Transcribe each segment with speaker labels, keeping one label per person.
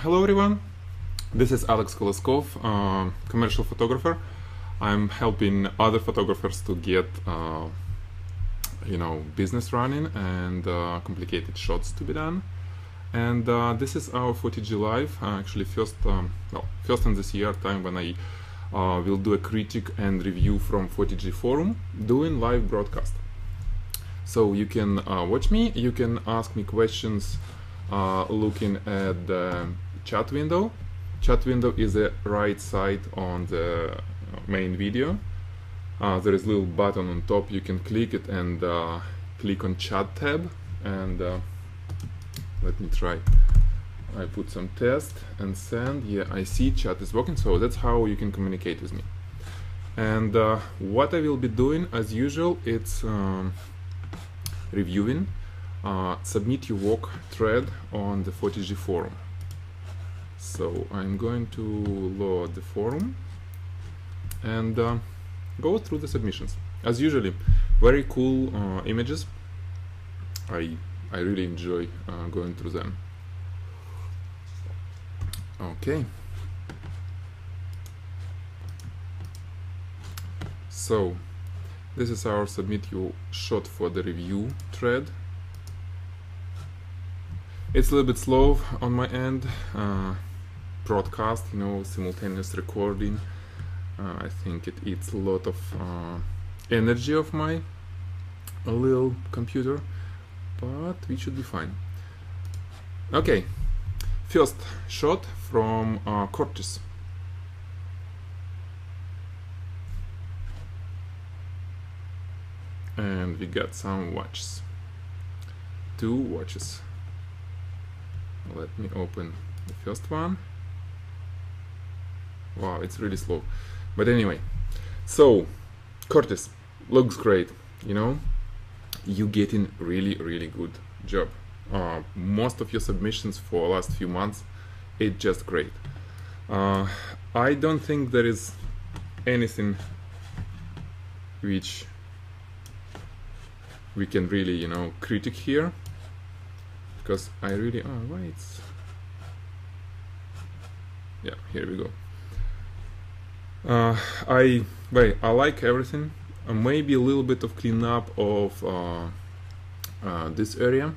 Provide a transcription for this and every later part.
Speaker 1: Hello everyone, this is Alex Koloskov, commercial photographer. I'm helping other photographers to get business running and complicated shots to be done. And this is our footage live, actually first in this year time when I will do a critique and review from footage forum doing live broadcast. So you can watch me, you can ask me questions looking at the chat window. Chat window is the right side on the main video. There is a little button on top, you can click it and click on chat tab, and let me try. I put some test and send. Yeah, I see chat is working, so that's how you can communicate with me. And what I will be doing as usual, it's reviewing submit your work thread on the 40G forum. So I'm going to load the forum and go through the submissions. As usually, very cool images. I really enjoy going through them. Okay. So this is our submit your shot for the review thread. It's a little bit slow on my end. Broadcast, simultaneous recording. I think it eats a lot of energy of my little computer, but we should be fine. Okay, first shot from Curtis. And we got some watches. 2 watches. Let me open the first one. Wow, it's really slow. But anyway, so Curtis looks great. You getting really good job. Most of your submissions for last few months, it's just great. I don't think there is anything which we can really critique here, because I really yeah, here we go. I like everything. Maybe a little bit of cleanup of this area,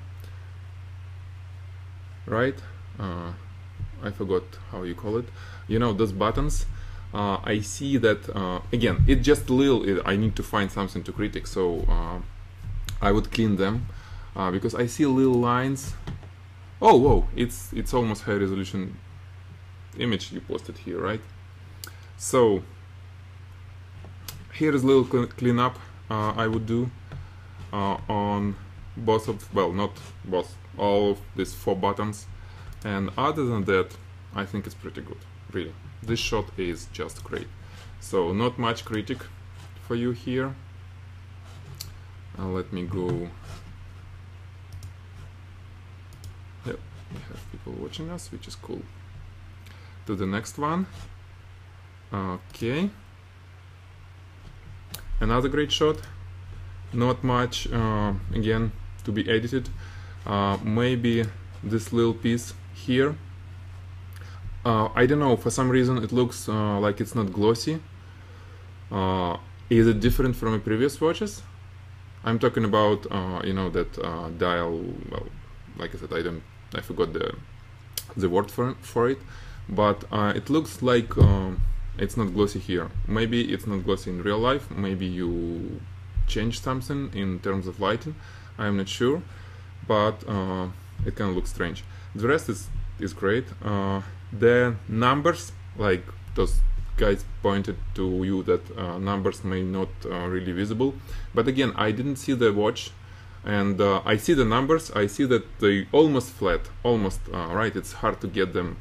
Speaker 1: right? I forgot how you call it. Those buttons. I see that again. It's just a little. I need to find something to critique, so I would clean them because I see little lines. Oh, whoa! It's almost high resolution image you posted here, right? So here is a little cleanup I would do on both of, well, not both, all of these 4 buttons. And other than that, I think it's pretty good, really. This shot is just great. So not much critique for you here. Let me go. Yep, we have people watching us, which is cool. To the next one. Okay, another great shot. Not much again to be edited. Maybe this little piece here. I don't know, for some reason it looks like it's not glossy. Is it different from the previous watches? I'm talking about that dial. Well, like I said, I forgot the word for it, but it looks like it's not glossy here. Maybe it's not glossy in real life. Maybe you changed something in terms of lighting. I'm not sure, but it kind of looks strange. The rest is great. The numbers, like those guys pointed to you that numbers may not really visible, but again, I didn't see the watch, and I see the numbers. I see that they almost flat, almost right. It's hard to get them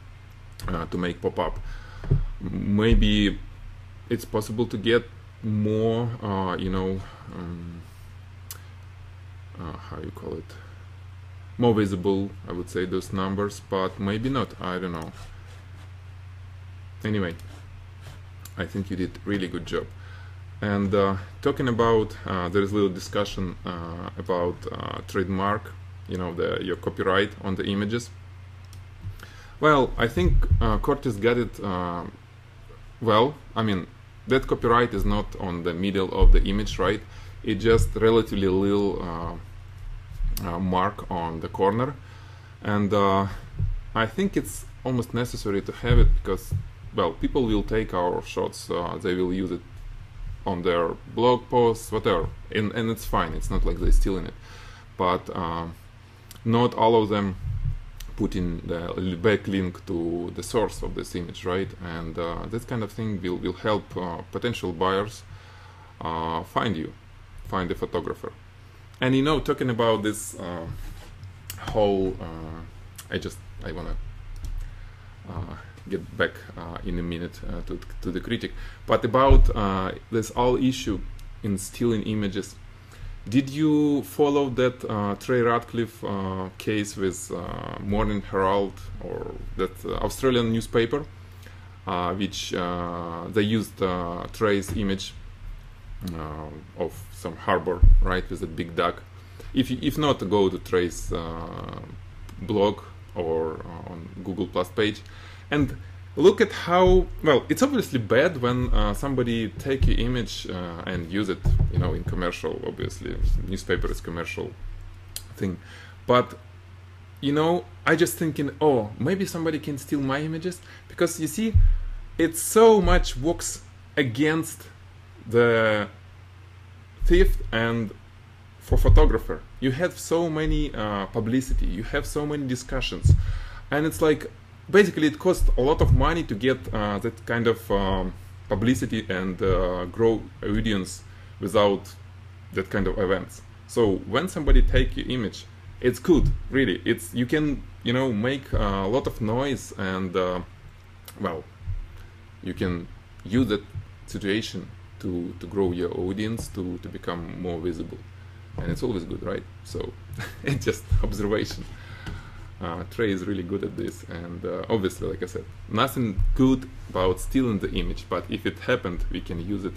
Speaker 1: to make pop up. Maybe it's possible to get more, how you call it, more visible, I would say, those numbers, but maybe not, I don't know. Anyway, I think you did really good job. And talking about, there is a little discussion about trademark, your copyright on the images. Well, I think Curtis got it well. I mean, that copyright is not on the middle of the image, right? It's just relatively little mark on the corner, and I think it's almost necessary to have it because, well, people will take our shots, they will use it on their blog posts, whatever, and it's fine. It's not like they're stealing it, but not all of them put in the backlink to the source of this image, right? And this kind of thing will help potential buyers find the photographer. And you know, talking about this whole, I wanna get back in a minute to the critic, but about this whole issue in stealing images. Did you follow that Trey Ratcliffe case with Morning Herald, or that Australian newspaper, which they used Trey's image of some harbor, right, with a big duck? If not, go to Trey's blog or on Google Plus page and look at how, well, it's obviously bad when somebody take your image and use it, you know, in commercial. Obviously, newspaper is commercial thing, but you know, I just thinking, oh, maybe somebody can steal my images, because you see, it so much works against the thief. And for photographer, you have so many publicity, you have so many discussions, and it's like, basically it costs a lot of money to get that kind of publicity and grow audience without that kind of events. So when somebody take your image, it's good, really. It's, you can, you know, make a lot of noise, and well, you can use that situation to grow your audience, to become more visible, and it's always good, right? So it's just observation. Trey is really good at this, and obviously, like I said, nothing good about stealing the image, but if it happened, we can use it,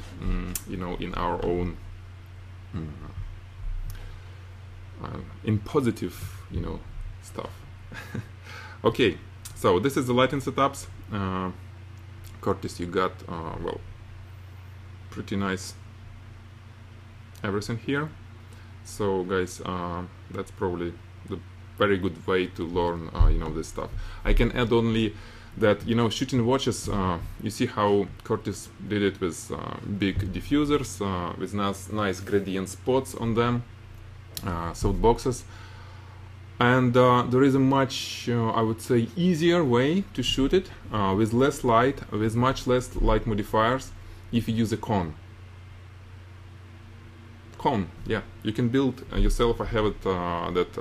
Speaker 1: you know, in our own, in positive, you know, stuff. Okay, so this is the lighting setups. Curtis, you got, well, pretty nice everything here. So guys, that's probably the very good way to learn, you know, this stuff. I can add only that, you know, shooting watches, you see how Curtis did it with big diffusers, with nice gradient spots on them, soft boxes. And there is a much, I would say, easier way to shoot it, with less light, with much less light modifiers, if you use a cone. Cone, yeah, you can build yourself. I have it that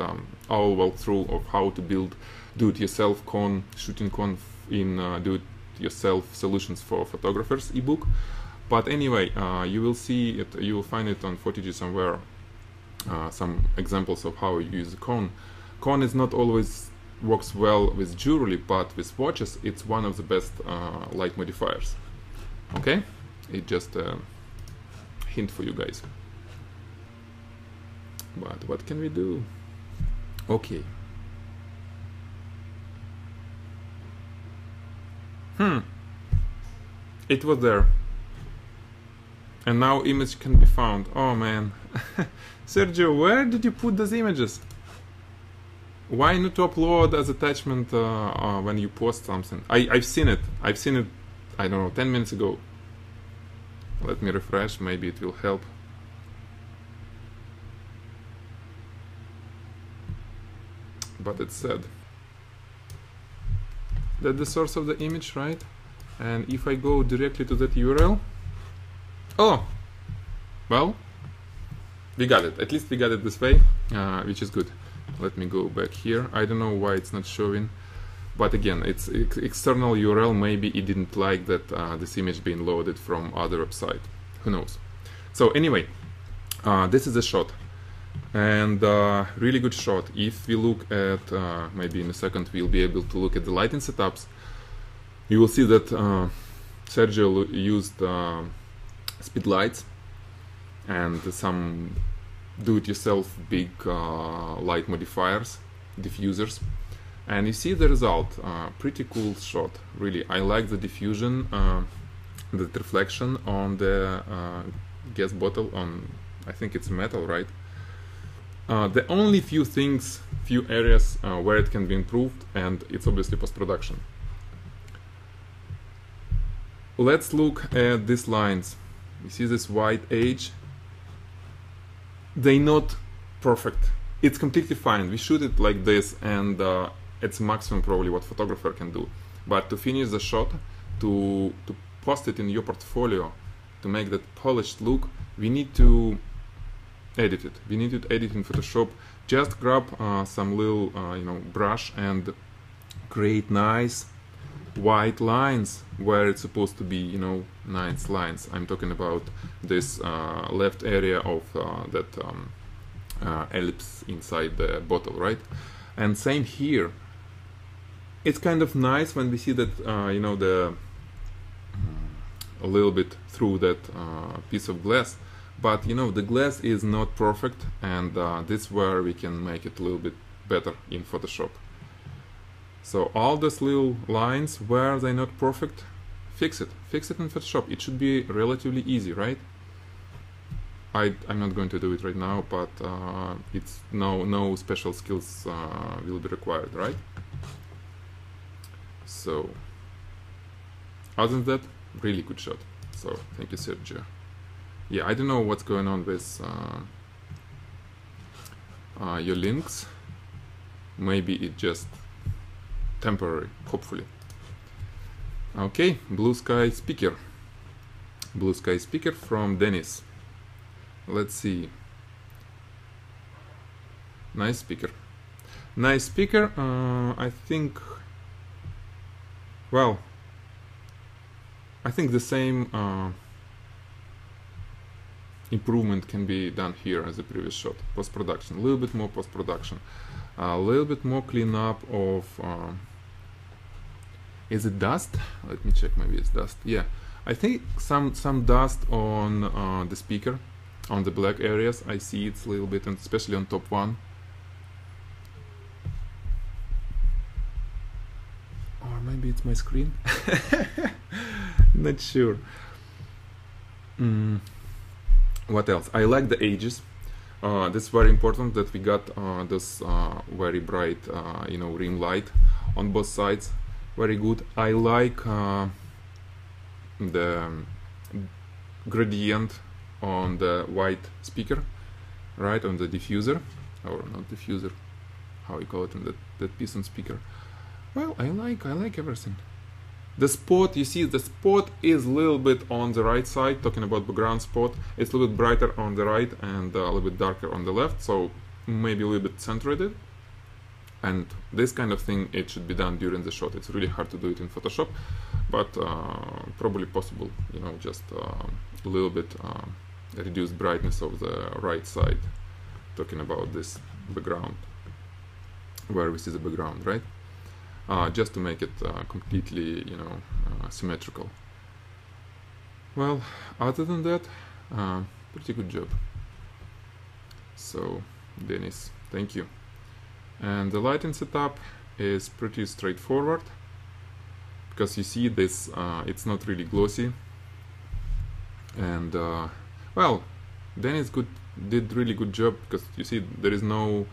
Speaker 1: all walkthrough of how to build do-it-yourself cone, shooting cone in do-it-yourself solutions for photographers ebook. But anyway, you will see it, you will find it on Footage somewhere, some examples of how you use a cone. Cone is not always works well with jewelry, but with watches it's one of the best light modifiers. Okay, it's just a hint for you guys. But what can we do? Okay. It was there. And now image can be found. Oh man. Sergio, where did you put those images? Why not to upload as attachment when you post something? I've seen it. I've seen it, I don't know, 10 minutes ago. Let me refresh, maybe it will help. But it said that the source of the image, right? And if I go directly to that URL, oh, well, we got it. At least we got it this way, which is good. Let me go back here. I don't know why it's not showing, but again, it's external URL. Maybe it didn't like that this image being loaded from other website. Who knows? So anyway, this is a shot. And really good shot. If we look at, maybe in a second we'll be able to look at the lighting setups, you will see that Sergio used speed lights and some do-it-yourself big light modifiers, diffusers, And you see the result. Pretty cool shot, really. I like the diffusion, the reflection on the gas bottle on, I think it's metal, right? The only few areas where it can be improved, and it's obviously post-production. Let's look at these lines. You see this white edge? They're not perfect. It's completely fine. We shoot it like this, and it's maximum probably what photographer can do. But to finish the shot, to post it in your portfolio, to make that polished look, we need to edit it. We need to edit in Photoshop. Just grab some little brush and create nice white lines where it's supposed to be, nice lines. I'm talking about this left area of that ellipse inside the bottle, right? And same here. It's kind of nice when we see that a little bit through that piece of glass, but the glass is not perfect, and this is where we can make it a little bit better in Photoshop. So all those little lines where they're not perfect, fix it in Photoshop. It should be relatively easy, right? I'm not going to do it right now, but it's no special skills will be required, right? So other than that, really good shot. So thank you, Sergio. Yeah, I don't know what's going on with your links. Maybe it just temporary, hopefully. Okay, blue sky speaker from Dennis. Let's see. Nice speaker. I think, well, I think the same improvement can be done here as the previous shot. Post-production, a little bit more post-production, a little bit more cleanup of is it dust? Let me check, maybe it's dust. Yeah, I think some dust on the speaker, on the black areas. I see it's a little bit, and especially on top one. Or maybe it's my screen. Not sure. What else? I like the edges. This is very important that we got this very bright, rim light on both sides. Very good. I like the gradient on the white speaker, right, on the diffuser, or not diffuser, how you call it, in that piece on speaker. Well, I like everything. The spot, you see, the spot is a little bit on the right side, talking about background spot. It's a little bit brighter on the right and a little bit darker on the left, so maybe a little bit centered. And this kind of thing, it should be done during the shot. It's really hard to do it in Photoshop, but probably possible, just a little bit reduced brightness of the right side, talking about this background, where we see the background, right? Just to make it completely, symmetrical. Well, other than that, pretty good job. So, Dennis, thank you. And the lighting setup is pretty straightforward, because you see this, it's not really glossy. And well, Dennis did really good job, because you see there is no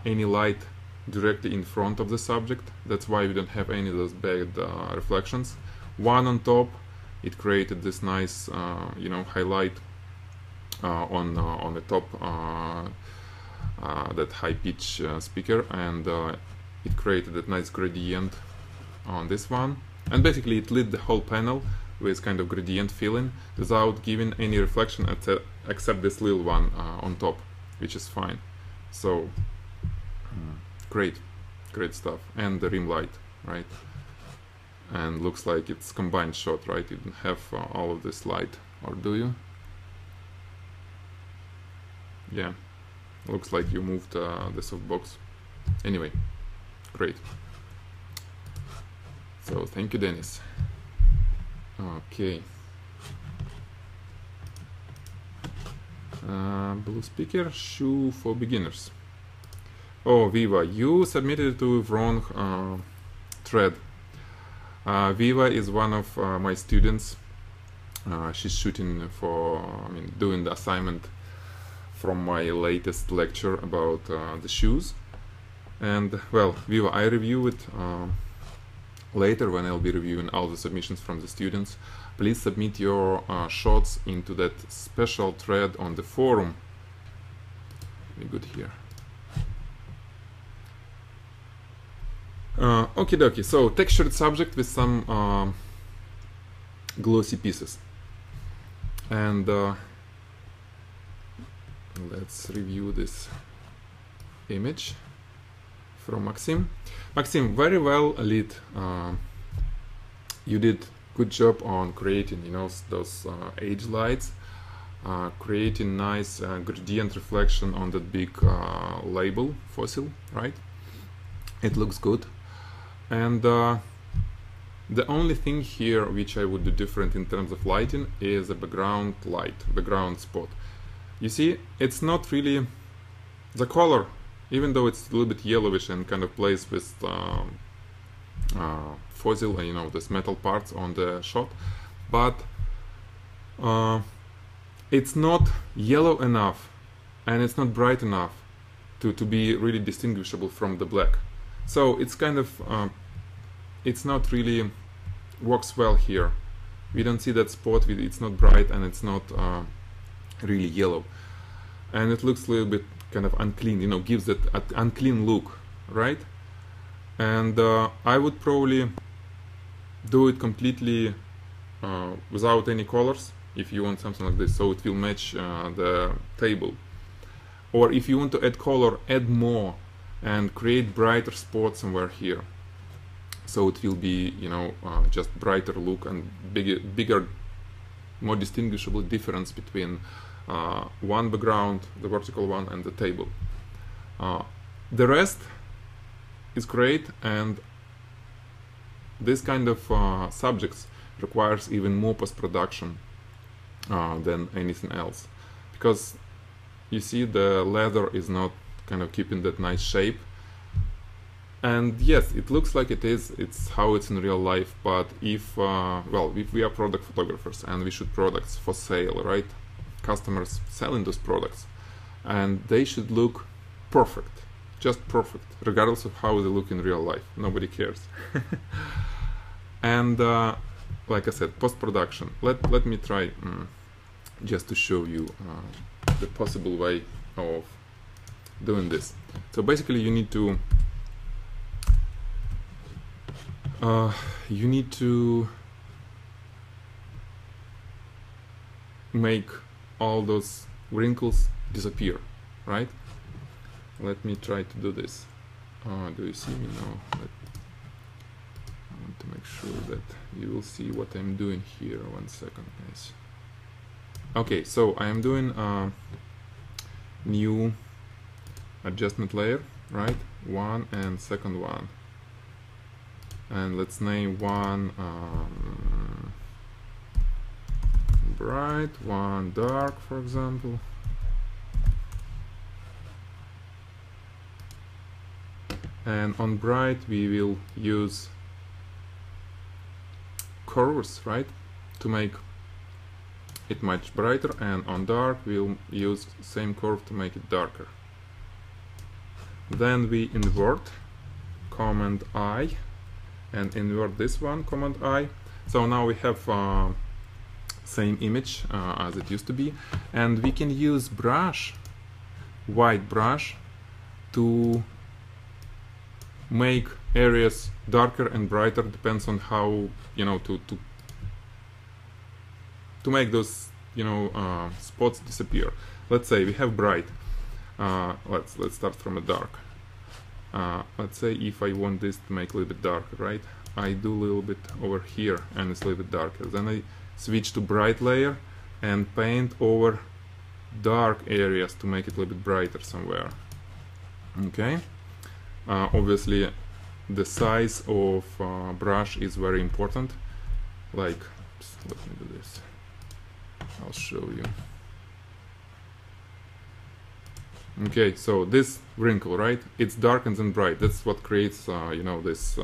Speaker 1: any light directly in front of the subject. That's why we don't have any of those bad reflections. One on top, it created this nice highlight on the top, that high pitch speaker, and it created that nice gradient on this one, and basically it lit the whole panel with kind of gradient feeling without giving any reflection except this little one on top, which is fine. So great stuff. And the rim light, right? And looks like it's combined shot, right? You don't have all of this light, or do you? Yeah, looks like you moved the softbox. Anyway, great. So thank you, Dennis. Okay. Blue speaker, shoe for beginners. Oh, Viva, you submitted it to wrong thread. Viva is one of my students. She's shooting for, doing the assignment from my latest lecture about the shoes. And well, Viva, I review it later when I'll be reviewing all the submissions from the students. Please submit your shots into that special thread on the forum. Be good here. Okie dokie, so textured subject with some glossy pieces. And let's review this image from Maxim. Maxim, very well lit. You did good job on creating, those edge lights, creating nice gradient reflection on that big label fossil, right? It looks good. And the only thing here which I would do different in terms of lighting is a background light, background spot. You see, it's not really the color, even though it's a little bit yellowish and kind of plays with fossil, this metal parts on the shot, but it's not yellow enough and it's not bright enough to be really distinguishable from the black. So it's kind of it's not really works well here. We don't see that spot. It's not bright and it's not really yellow, and it looks a little bit kind of unclean. Gives that unclean look, right? And I would probably do it completely without any colors if you want something like this, so it will match the table. Or if you want to add color, add more and create brighter spots somewhere here, so it will be just brighter look and bigger, more distinguishable difference between one background, the vertical one, and the table. The rest is great, and this kind of subjects requires even more post-production than anything else, because you see the leather is not kind of keeping that nice shape. And yes, it looks like it's how it's in real life, but if if we are product photographers and we shoot products for sale, right? Customers selling those products, and they should look perfect, just perfect, regardless of how they look in real life. Nobody cares. And like I said, post-production. Let me try just to show you the possible way of doing this. So basically you need to make all those wrinkles disappear, right? Let me try to do this. Do you see me now? I want to make sure that you will see what I'm doing here. 1 second, guys. Okay, so I am doing a new adjustment layer, right? One and second one. And let's name one bright, one dark, for example. And on bright we will use curves, right, to make it much brighter, and on dark we'll use same curve to make it darker. Then we invert, Command I, and invert this one, Command I. So now we have same image as it used to be, and we can use brush, white brush, to make areas darker and brighter, depends on how, to make those spots disappear. Let's say we have bright. Let's start from a dark. Let's say if I want this to make a little bit darker, right? I do a little bit over here and it's a little bit darker. Then I switch to bright layer and paint over dark areas to make it a little bit brighter somewhere. Okay. Obviously the size of brush is very important. Like, let me do this. I'll show you. Okay, so this wrinkle, right? It's dark and then bright. That's what creates, you know, this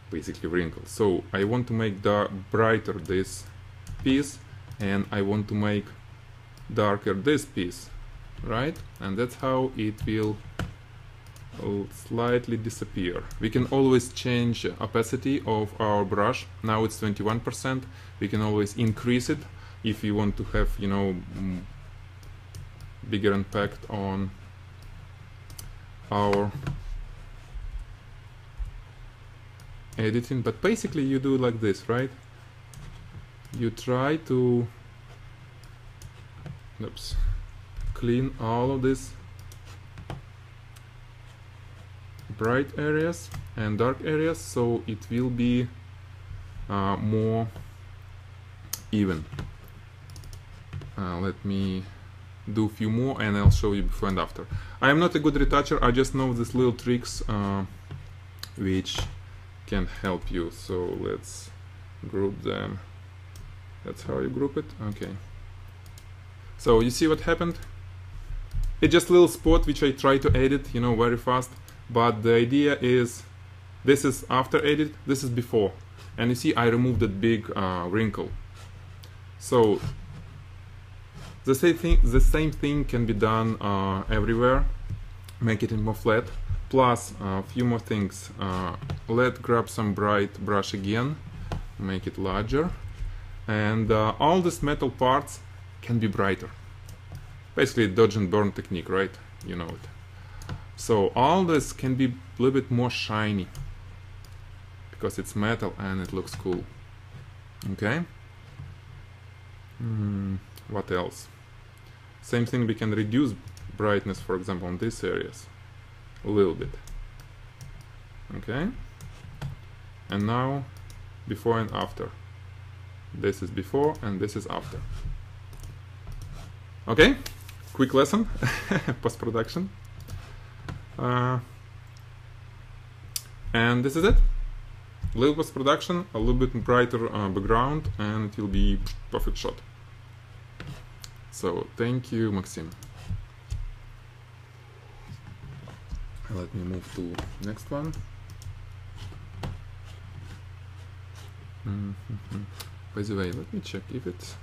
Speaker 1: basically wrinkle. So I want to make brighter this piece, and I want to make darker this piece, right? And that's how it will slightly disappear. We can always change opacity of our brush. Now it's 21%. We can always increase it if you want to have, you know, bigger impact on our editing. But basically you do like this, right? You try to clean all of this bright areas and dark areas, so it will be more even. Let me do a few more and I'll show you before and after. I am not a good retoucher, I just know these little tricks which can help you. So let's group them. That's how you group it. Okay. So you see what happened? It's just a little spot which I try to edit, you know, very fast. But the idea is, this is after edit, this is before. And you see I removed that big wrinkle. So the same thing can be done everywhere. Make it more flat. Plus a few more things. Let's grab some bright brush again. Make it larger. And all these metal parts can be brighter. Basically dodge and burn technique, right? You know it. So all this can be a little bit more shiny because it's metal and it looks cool. Okay. What else? Same thing, we can reduce brightness, for example, on these areas a little bit. Okay. And now before and after. This is before and this is after. Okay. Quick lesson. Post-production. And this is it. A little post-production, a little bit brighter background, and it will be perfect shot. So thank you, Maxim. Let me move to next one. By the way, let me check if it's...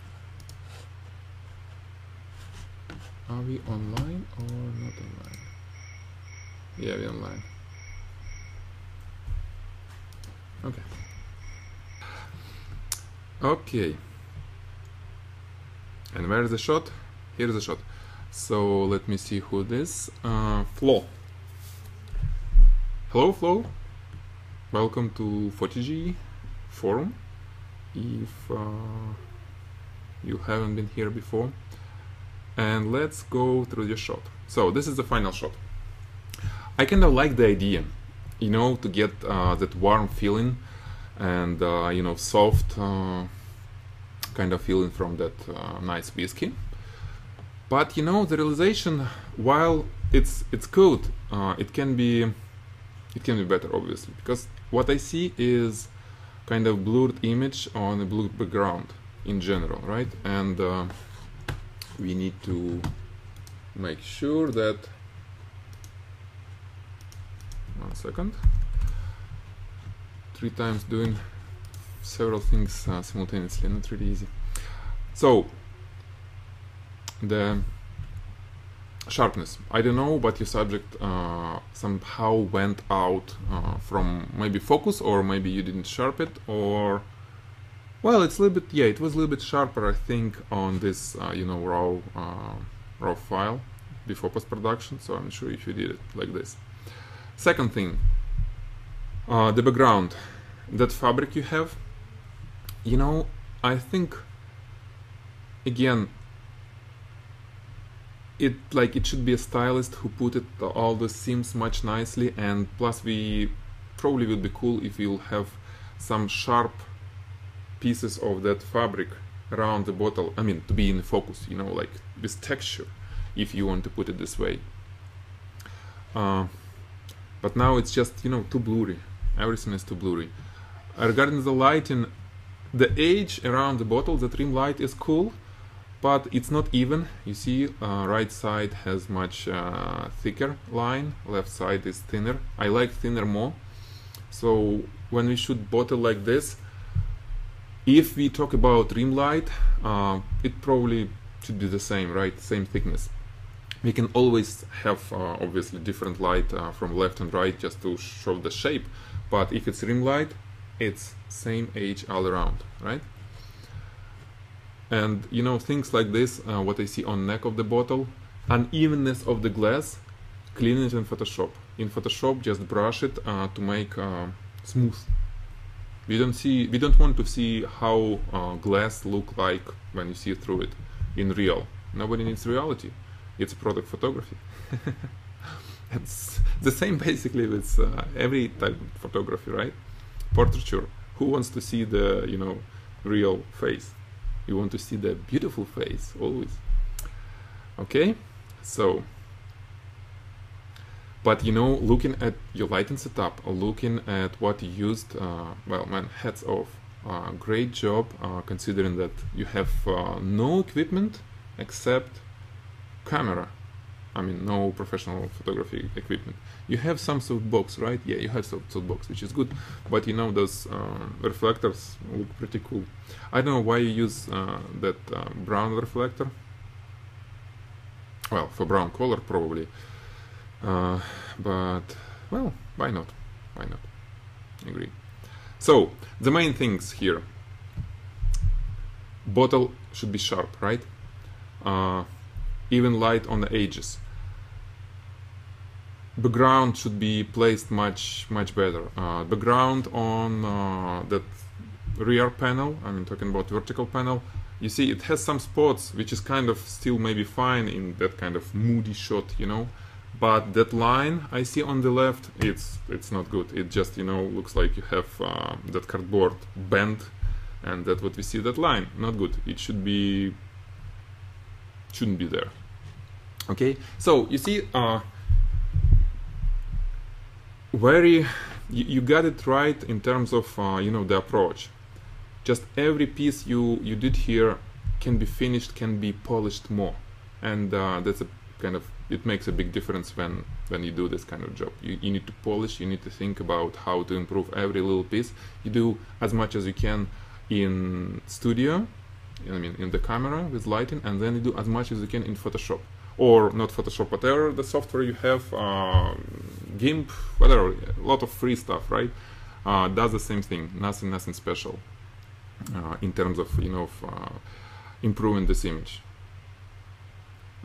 Speaker 1: Are we online or not online? Yeah, we're online. Okay. Okay. And where is the shot? Here is the shot. So let me see who this. Flo. Hello, Flo. Welcome to 40G forum. If you haven't been here before. And let's go through your shot. So this is the final shot. I kind of like the idea, you know, to get that warm feeling and, you know, soft kind of feeling from that nice whiskey. But, you know, the realization, while it's good, it can be better, obviously, because what I see is kind of blurred image on a blue background in general, right? And we need to make sure that... One second. 3 times doing several things simultaneously, not really easy. So the sharpness, I don't know, but your subject somehow went out from maybe focus, or maybe you didn't sharp it, or well, it's a little bit, yeah, it was a little bit sharper, I think, on this you know, raw file before post-production. So I'm sure if you did it like this. Second thing, the background, that fabric you have, you know, I think again it should be a stylist who put it all the seams much nicely, and plus we probably would be cool if you'll have some sharp pieces of that fabric around the bottle, I mean, to be in focus, you know, like with texture, if you want to put it this way. But now it's just, you know, too blurry. Everything is too blurry. Regarding the lighting, the edge around the bottle, the trim light is cool, but it's not even. You see, right side has much thicker line, left side is thinner. I like thinner more. So when we shoot bottle like this, if we talk about rim light, it probably should be the same, right? Same thickness. We can always have obviously different light from left and right just to show the shape, but if it's rim light, it's same age all around, right? And you know, things like this, what I see on neck of the bottle, unevenness of the glass, clean it in Photoshop. In Photoshop, just brush it to make smooth. We don't want to see how glass look like when you see through it in real. Nobody needs reality. It's product photography. It's the same basically with every type of photography, right? Portraiture. Who wants to see the, you know, real face? You want to see the beautiful face always. Okay, so. But you know, looking at your lighting setup, looking at what you used, well, man, hats off. Great job, considering that you have no equipment except camera. I mean, no professional photography equipment. You have some softbox, right? Yeah, you have softbox, which is good. But you know, those reflectors look pretty cool. I don't know why you use that brown reflector. Well, for brown color probably. But well, why not? Why not? Agree. So the main things here: bottle should be sharp, right? Even light on the edges. Background should be placed much better. Background on that rear panel, I mean talking about vertical panel, you see it has some spots which is kind of still maybe fine in that kind of moody shot, you know. But that line I see on the left, it's not good. It just, you know, looks like you have that cardboard bent, and that's what we see. That line, not good. It shouldn't be there. Okay, so you see, you got it right in terms of you know, the approach. Just every piece you did here can be finished, can be polished more, and that's a kind of, it makes a big difference when you do this kind of job. You need to polish, you need to think about how to improve every little piece. You do as much as you can in studio, I mean in the camera with lighting, and then you do as much as you can in Photoshop, or not Photoshop, whatever the software you have, GIMP, whatever, a lot of free stuff, right? Does the same thing, nothing special in terms of, you know, improving this image.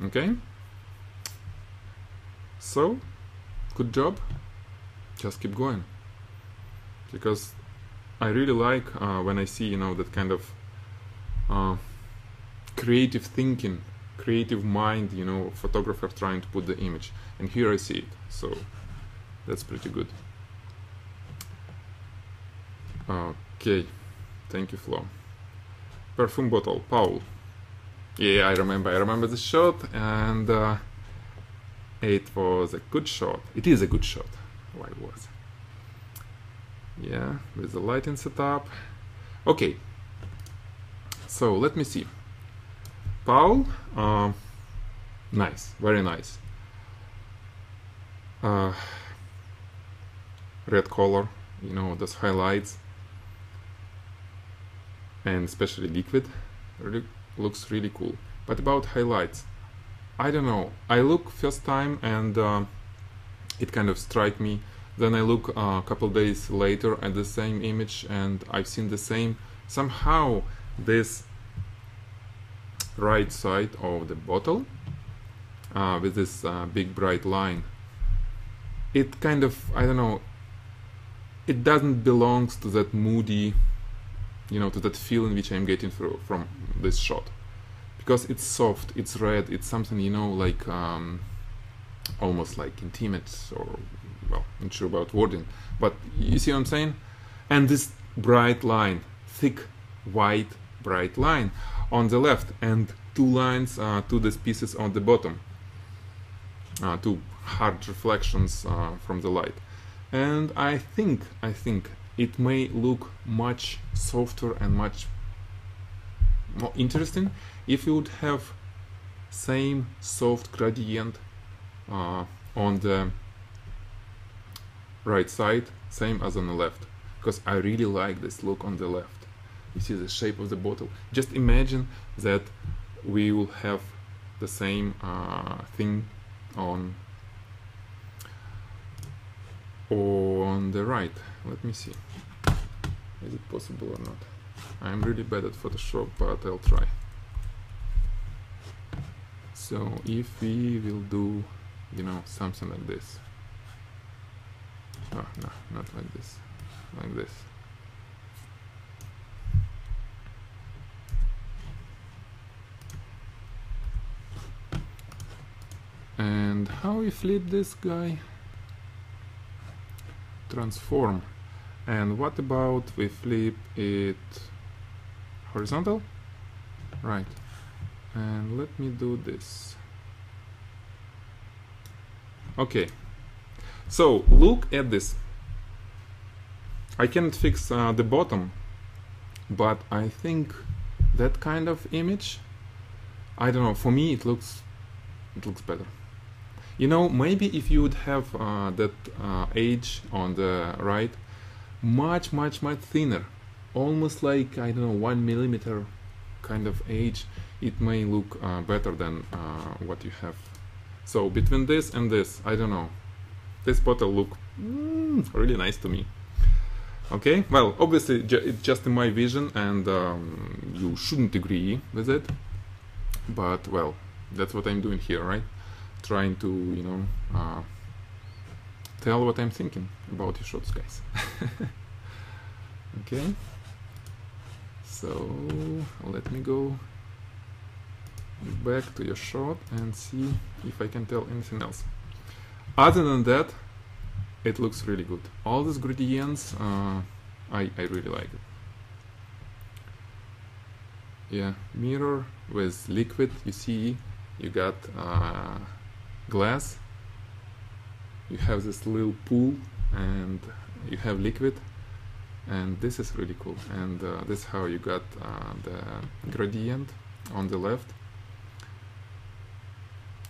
Speaker 1: Okay, so good job, just keep going, because I really like when I see, you know, that kind of creative thinking, creative mind, you know, photographer trying to put the image, and here I see it, so that's pretty good. Okay, thank you, Flo. Perfume bottle, Paul. Yeah, I remember the shot, and it was a good shot. It is a good shot. Why it was? Yeah, with the lighting setup. Okay, so let me see. Paul, nice, very nice. Red color, you know, those highlights, and especially liquid, really looks really cool. But about highlights, I don't know. I look first time and it kind of struck me. Then I look a couple days later at the same image and I've seen the same. Somehow this right side of the bottle with this big bright line, it kind of, I don't know, it doesn't belong to that moody, you know, to that feeling which I'm getting from this shot, because it's soft, it's red, it's something, you know, like almost like intimate, or, well, not sure about wording, but you see what I'm saying? And this bright line, thick white bright line on the left, and two lines to these pieces on the bottom, two hard reflections from the light. And I think it may look much softer and much more interesting if you would have same soft gradient on the right side, same as on the left, because I really like this look on the left. You see the shape of the bottle. Just imagine that we will have the same thing on the right. Let me see. Is it possible or not? I'm really bad at Photoshop, but I'll try. So if we will do, you know, something like this. Oh, no, not like this. Like this. And how we flip this guy? Transform. And what about we flip it horizontal? Right. And let me do this. Okay. So look at this. I cannot fix the bottom, but I think that kind of image, I don't know, for me it looks better. You know, maybe if you would have that edge on the right much thinner, almost like, I don't know, 1 millimeter kind of edge, it may look better than what you have. So between this and this, I don't know, this bottle look really nice to me. Okay, well, obviously it's just in my vision, and you shouldn't agree with it, but well, that's what I'm doing here, right? Trying to, you know, tell what I'm thinking about your shots, guys. Okay, so let me go back to your shot and see if I can tell anything else. Other than that, it looks really good. All these gradients, I really like it. Yeah, mirror with liquid. You see, you got glass, you have this little pool, and you have liquid, and this is really cool. And this is how you got the gradient on the left.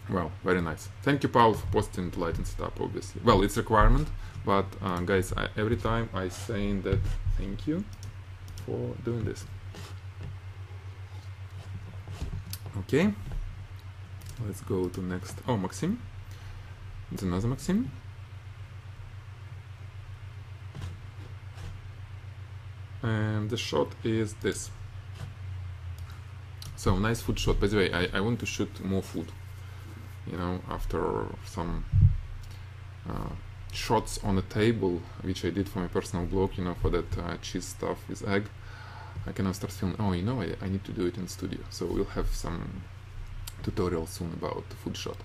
Speaker 1: Well, very nice. Thank you, Paul, for posting the lighting setup, obviously. Well, it's a requirement, but guys, every time I saying that thank you for doing this. Okay, let's go to next. Oh, Maxim. It's another Maxim. And the shot is this. So, nice food shot. By the way, I want to shoot more food. You know, after some shots on the table, which I did for my personal blog, you know, for that cheese stuff with egg, I can now start feeling, oh, you know, I need to do it in studio. So we'll have some tutorial soon about the food shot.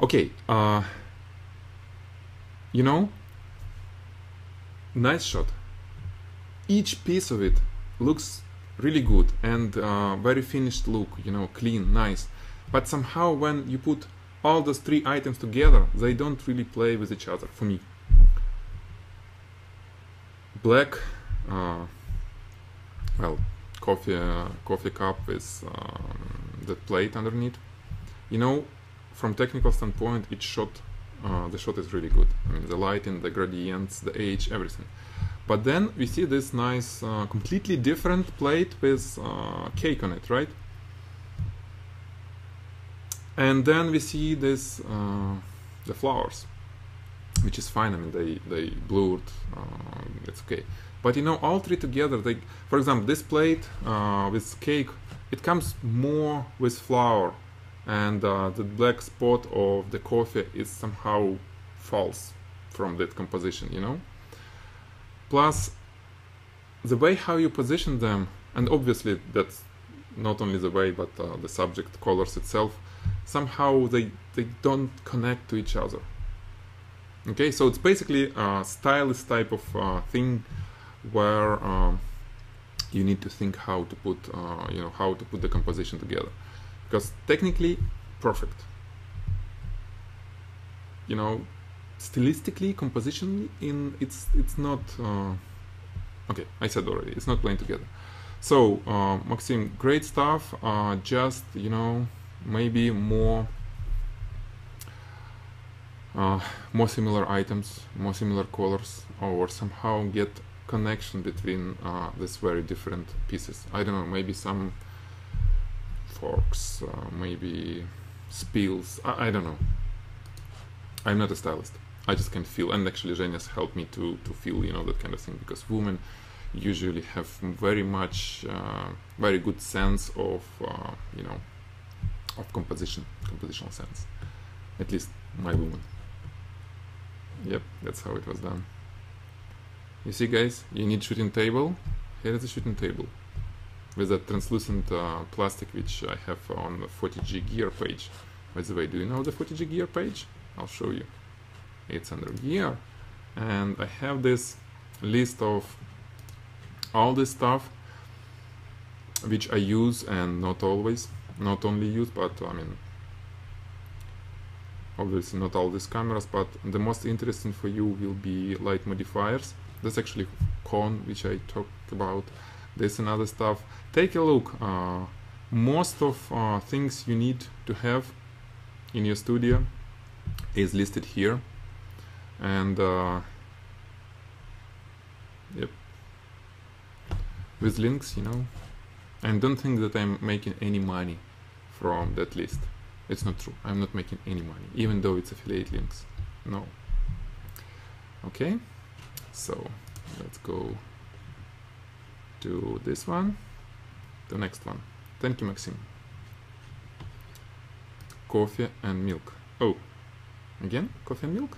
Speaker 1: Okay, you know, nice shot. Each piece of it looks really good and very finished look, you know, clean, nice. But somehow when you put all those three items together, they don't really play with each other, for me. Black, well, coffee cup with the plate underneath. You know, from technical standpoint, each shot, the shot is really good. I mean, the lighting, the gradients, the edge, everything. But then we see this nice, completely different plate with cake on it, right? And then we see this, the flowers, which is fine. I mean, they blurred, it's okay. But you know, all three together, they, for example, this plate with cake, it comes more with flower, and the black spot of the coffee is somehow false from that composition, you know? Plus, the way how you position them, and obviously that's not only the way, but the subject colors itself, somehow they don't connect to each other. Okay, so it's basically a stylist type of thing where you need to think how to put, you know, how to put the composition together, because technically perfect. You know, stylistically, composition in it's not. Okay, I said already, it's not playing together. So Maxim, great stuff. Just, you know, maybe more similar items, more similar colors, or somehow get connection between these very different pieces. I don't know, maybe some forks, maybe spills, I don't know. I'm not a stylist. I just can feel, and actually Zhenia's helped me to feel, you know, that kind of thing, because women usually have very much, very good sense of, you know, of compositional sense. At least my woman. Yep, that's how it was done. You see, guys, you need shooting table. Here is a shooting table with that translucent plastic which I have on the 40G gear page. By the way, do you know the 40G gear page? I'll show you. It's under gear, and I have this list of all this stuff which I use, and not always, not only use, but I mean, obviously not all these cameras, but the most interesting for you will be light modifiers. That's actually cone, which I talked about. This and other stuff. Take a look. Most of things you need to have in your studio is listed here, and yep, with links, you know. And don't think that I'm making any money from that list. It's not true. I'm not making any money, even though it's affiliate links. No. Okay, so let's go to this one, the next one. Thank you, Maxim. Coffee and milk. Oh, again, coffee and milk?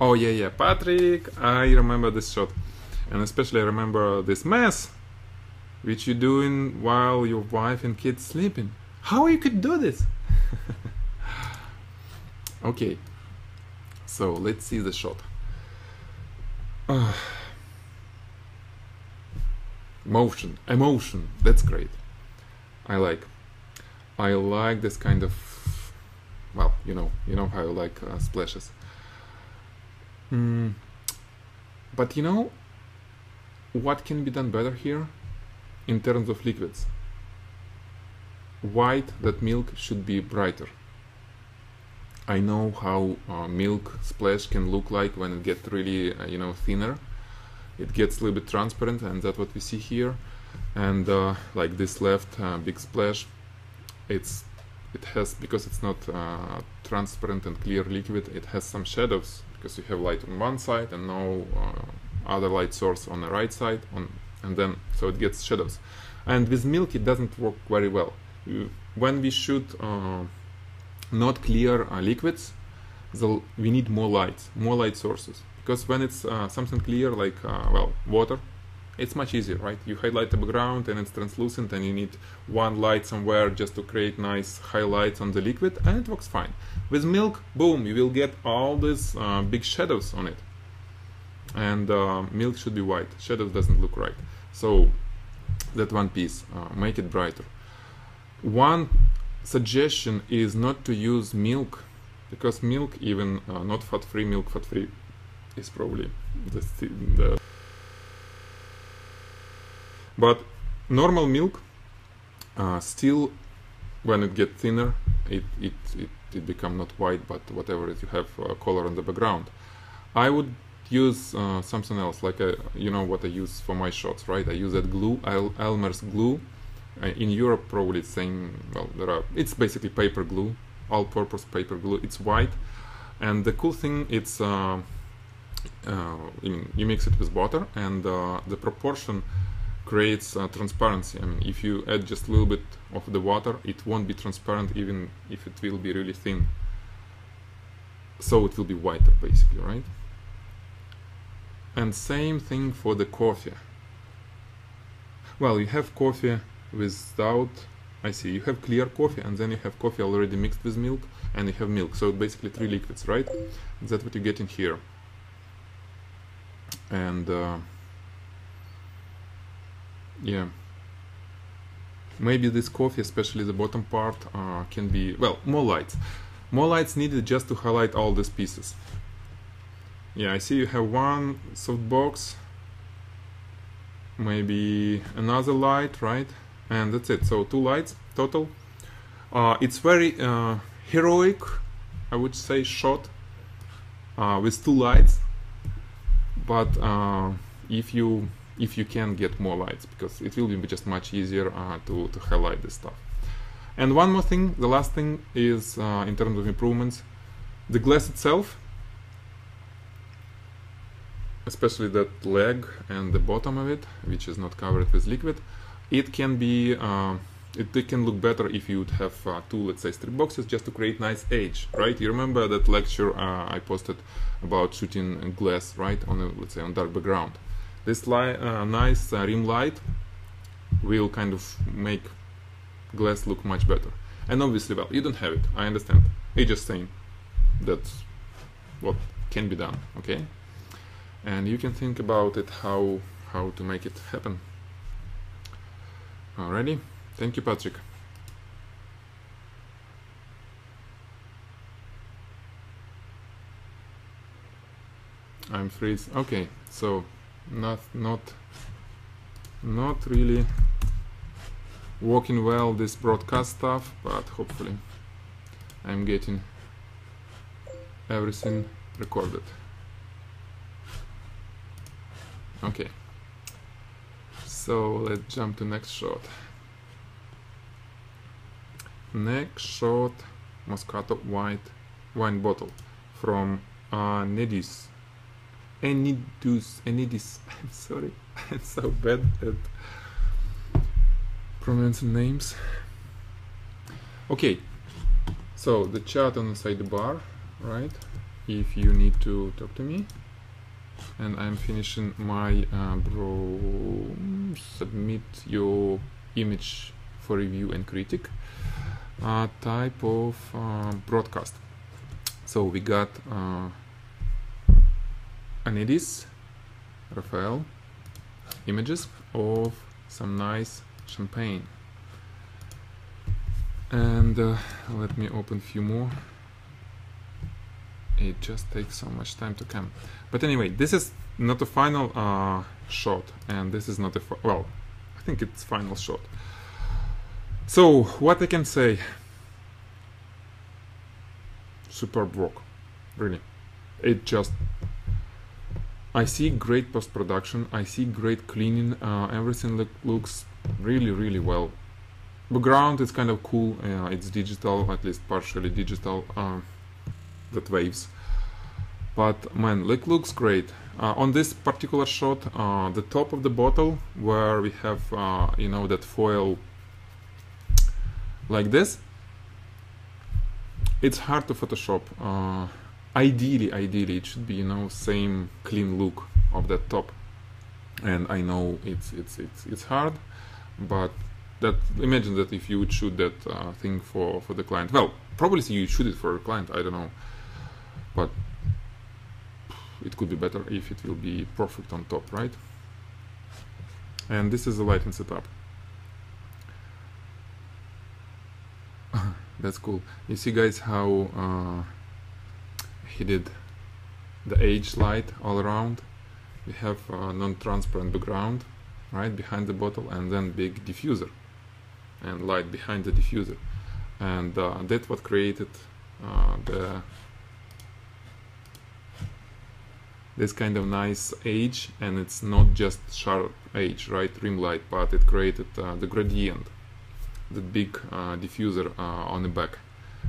Speaker 1: Oh yeah, Patrick, I remember this shot. And especially I remember this mess which you're doing while your wife and kids sleeping. How you could do this? Okay, so let's see the shot. Emotion, that's great. I like this kind of, well, you know how I like splashes. But you know what can be done better here in terms of liquids? White, that milk should be brighter. I know how milk splash can look like when it gets really, you know, thinner. It gets a little bit transparent, and that's what we see here. And like this left big splash, it has, because it's not transparent and clear liquid, it has some shadows, because you have light on one side and no other light source on the right side, and then so it gets shadows. And with milk it doesn't work very well. When we shoot not clear liquids, we need more light sources, because when it's something clear like well, water, it's much easier, right? You highlight the background and it's translucent, and you need one light somewhere just to create nice highlights on the liquid, and it works fine. With milk, boom, you will get all these big shadows on it, and milk should be white. Shadows doesn't look right. So that one piece, make it brighter. One suggestion is not to use milk, because milk, even not fat-free milk, fat-free is probably the but normal milk still, when it gets thinner, it become not white, but whatever you have color on the background. I would use something else, like you know what I use for my shots, right? I use that glue, Elmer's glue. In Europe, probably it's same. Well, it's basically paper glue, all-purpose paper glue. It's white, and the cool thing, it's you mix it with water, and the proportion creates transparency. I mean, if you add just a little bit of the water, it won't be transparent, even if it will be really thin. So it will be whiter, basically, right? And same thing for the coffee. Well, you have coffee without, I see, you have clear coffee, and then you have coffee already mixed with milk, and you have milk. So basically 3 liquids, right? That's what you get in here. And yeah, maybe this coffee, especially the bottom part, can be, well, more lights needed just to highlight all these pieces. Yeah, I see you have one softbox maybe another light, right? And that's it. So 2 lights total. It's very heroic, I would say, shot with 2 lights, but if you can get more lights, because it will be just much easier to highlight this stuff. And one more thing, the last thing is in terms of improvements, the glass itself, especially that leg and the bottom of it, which is not covered with liquid, it can be it can look better if you would have 2, let's say, strip boxes, just to create nice edge, right? You remember that lecture I posted about shooting glass, right, on a, let's say, on dark background. This nice rim light will kind of make glass look much better. And obviously, well, you don't have it, I understand. I'm just saying that's what can be done, okay? And you can think about it, how to make it happen. Alrighty, thank you, Patrick. I'm freeze. Okay, so not really working well, this broadcast stuff, but hopefully I'm getting everything recorded. Okay, so let's jump to next shot. Next shot, Moscato white wine bottle from Enidus. I'm sorry, I'm so bad at pronouncing names. Okay, so the chat on the sidebar, right? If you need to talk to me, and I'm finishing my submit your image for review and critic type of broadcast. So we got Anidis, Raphael, images of some nice champagne. And let me open a few more. It just takes so much time to come. But anyway, this is not a final shot, and this is not a well, I think it's final shot. So what I can say, superb work, really. It just, I see great post-production, I see great cleaning, everything looks really well. Background is kind of cool, it's digital, at least partially digital, that waves. But man, looks great. On this particular shot, the top of the bottle, where we have you know, that foil like this, it's hard to Photoshop. Ideally it should be, you know, same clean look of that top. And I know it's hard, but that, imagine that if you would shoot that thing for the client. Well, probably you shoot it for a client, I don't know, but it could be better if it will be perfect on top, right? And this is the lighting setup. That's cool. You see, guys, how he did the edge light all around. We have non-transparent background right behind the bottle, and then big diffuser and light behind the diffuser, and that's what created this kind of nice edge. And it's not just sharp edge, right, rim light, but it created the gradient, the big diffuser on the back.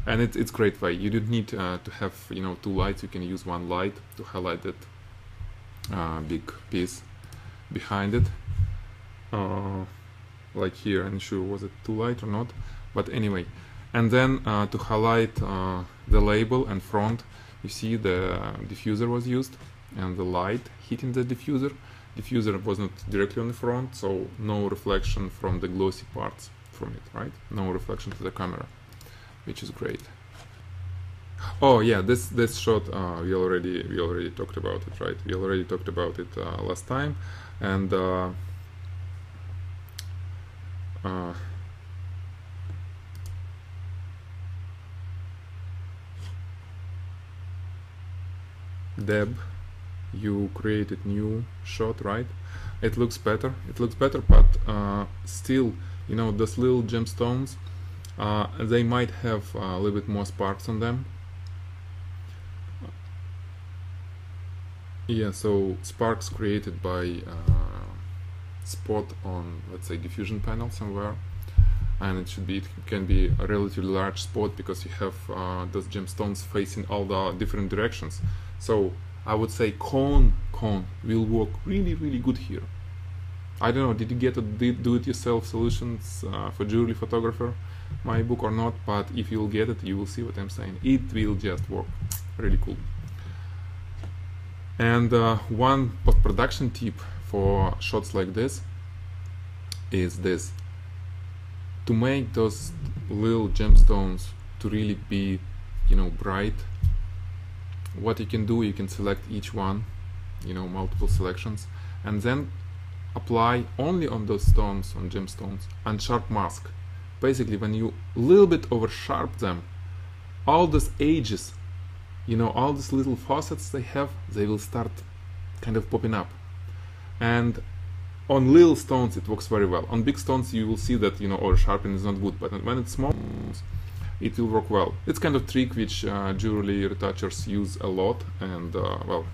Speaker 1: And it's great way. You don't need to have, you know, 2 lights. You can use 1 light to highlight that big piece behind it. Like here, I'm sure was it 2 light or not, but anyway. And then to highlight the label and front, you see the diffuser was used, and the light hitting the diffuser. Diffuser was not directly on the front, so no reflection from the glossy parts from it, right? No reflection to the camera, which is great. Oh yeah, this shot we already talked about it, right? We already talked about it last time, and Deb, you created new shot, right? it looks better. It looks better, but still, you know, those little gemstones, they might have a little bit more sparks on them. Yeah, so sparks created by spot on, let's say, diffusion panel somewhere, and it can be a relatively large spot because you have those gemstones facing all the different directions. So I would say cone will work really good here. I don't know, did you get a do-it-yourself solutions for jewelry photographer, my book, or not? But if you'll get it, you will see what I'm saying. It will just work. Really cool. And one post-production tip for shots like this is this: to make those little gemstones to really be, you know, bright, what you can do, you can select each one, you know, multiple selections, and then apply only on those stones, on gemstones, unsharp mask. Basically, when you a little bit over sharp them, all those edges, you know, all these little facets they have, they will start kind of popping up. And on little stones it works very well. On big stones you will see that, you know, over sharpening is not good, but when it's small, it will work well. It's kind of trick which jewelry retouchers use a lot, and well,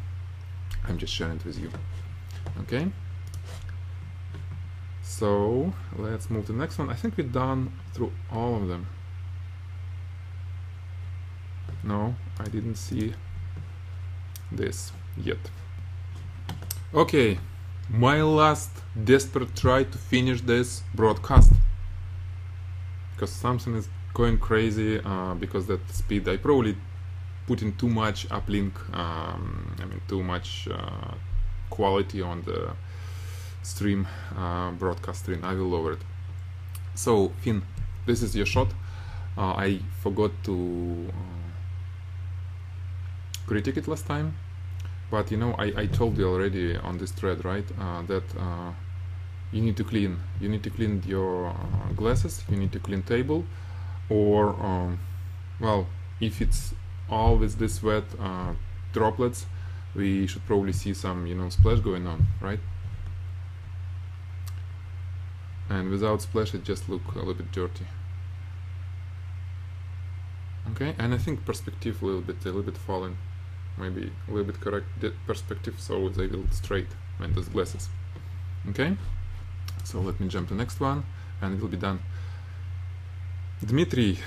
Speaker 1: I'm just sharing it with you. Okay, so let's move to the next one. I think we're done through all of them. No, I didn't see this yet. Okay, my last desperate try to finish this broadcast, because something is going crazy because that speed, I probably put in too much uplink, I mean too much quality on the stream, broadcast stream. I will lower it. So Finn, this is your shot. I forgot to critique it last time, but you know, I told you already on this thread, right, that you need to clean your glasses, you need to clean table, or well, if it's always this wet, droplets, we should probably see some, you know, splash going on, right? And without splash it just look a little bit dirty. Okay, and I think perspective a little bit fallen, maybe a little bit correct perspective, so they will straight when those glasses. Okay, so let me jump to the next one and it will be done. Dmitry,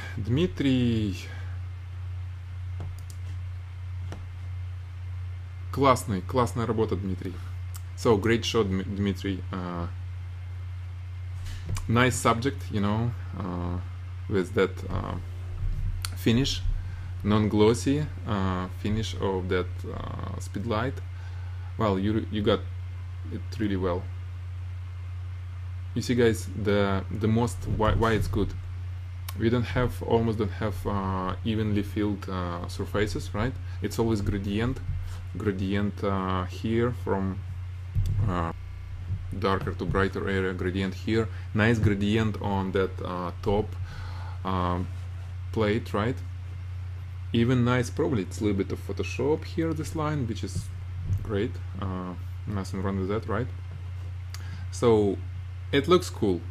Speaker 1: классная работа, Dmitry. So great shot, Dmitry. Nice subject, you know, with that finish, non-glossy finish of that speedlight. Well, you got it really well. You see, guys, the most why it's good. We almost don't have evenly filled surfaces, right? It's always gradient here from darker to brighter area, gradient here, nice gradient on that top plate, right? Even nice, probably it's a little bit of Photoshop here, this line, which is great, nothing wrong with that, right? So it looks cool.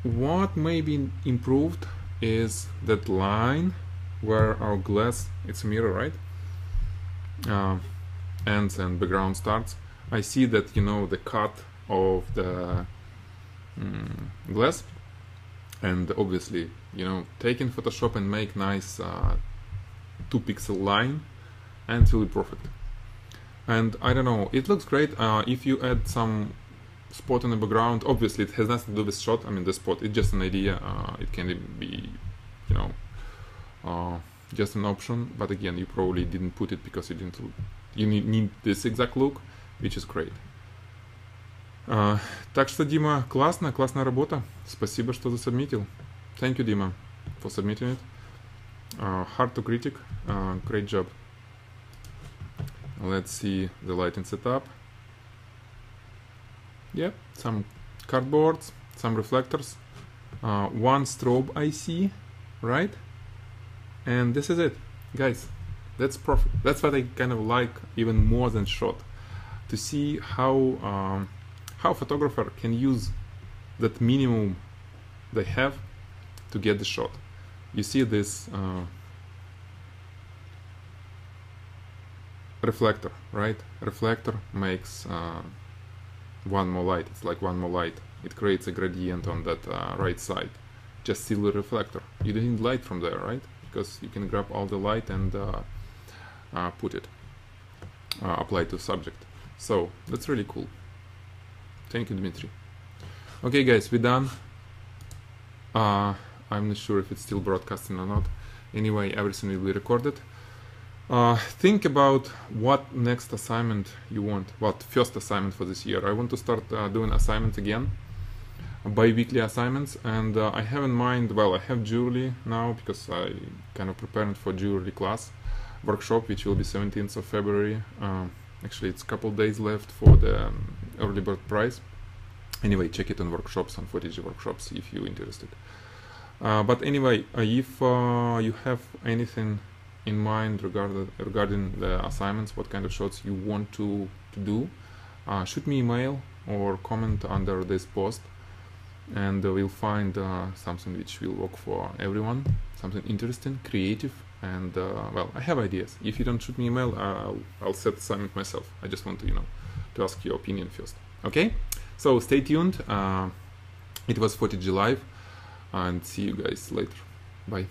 Speaker 1: What may be improved is that line where our glass, it's a mirror, right? Ends and background starts. I see that, you know, the cut of the glass, and obviously, you know, take in Photoshop and make nice 2-pixel line, and it's really perfect. And I don't know, it looks great. If you add some spot in the background, obviously it has nothing to do with shot. I mean, the spot, it's just an idea. It can be, you know, just an option. But again, you probably didn't put it because you need this exact look, which is great. Так что, Дима, классная работа. Спасибо, что засубмитил. Thank you, Dima, for submitting it. Hard to critic. Great job. Let's see the lighting setup. Yeah, some cardboards, some reflectors, one strobe IC, right? And this is it, guys. That's perfect. That's what I kind of like even more than shot. to see how photographer can use that minimum they have to get the shot. You see this reflector, right? Reflector makes one more light. It's like one more light. It creates a gradient on that right side. Just silver reflector. You don't need light from there, right? Because you can grab all the light and put it, apply to subject. So that's really cool. Thank you, Dmitry. Okay, guys, we're done. I'm not sure if it's still broadcasting or not. Anyway, everything will be recorded. Think about what next assignment you want. What first assignment for this year? I want to start doing assignments again, bi-weekly assignments, and I have in mind, well, I have jewelry now because I kind of preparing for jewelry class workshop, which will be 17th of February. Actually, it's a couple days left for the early bird prize. Anyway, check it on workshops, on footage workshops, if you're interested. But anyway, if you have anything in mind regarding the assignments, what kind of shots you want to do, shoot me email or comment under this post, and we'll find something which will work for everyone, something interesting, creative, and well, I have ideas. If you don't shoot me email, I'll set the assignment myself. I just want to, to ask your opinion first. Okay, so stay tuned. It was Footage Live, and see you guys later. Bye.